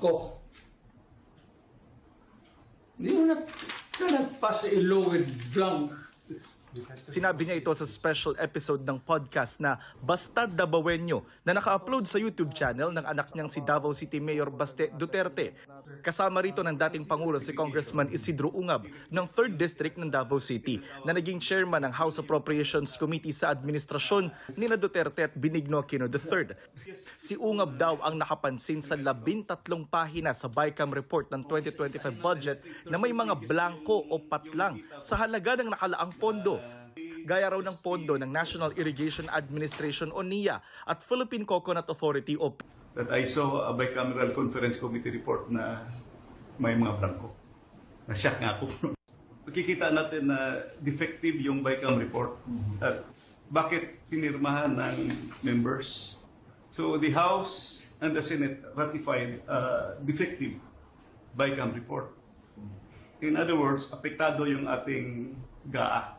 blanco. Hindi mo na nagpasa-ilo with blank. Sinabi niya ito sa special episode ng podcast na Basta Dabawenyo na naka-upload sa YouTube channel ng anak niyang si Davao City Mayor Baste Duterte. Kasama rito ng dating Pangulo si Congressman Isidro Ungab ng 3rd District ng Davao City na naging chairman ng House Appropriations Committee sa administrasyon ni Duterte at Benigno Aquino III. Si Ungab daw ang nakapansin sa 13 pahina sa BICAM report ng 2025 budget na may mga blanko o patlang sa halaga ng nakalaang pondo. Gaya raw ng pondo ng National Irrigation Administration o NIA at Philippine Coconut Authority o that I saw a bicameral conference committee report na may mga blanco. Na-shock nga ako. Makikita natin na defective yung BICAM report. At bakit pinirmahan ng members? So the House and the Senate ratified defective BICAM report. In other words, apektado yung ating GAA.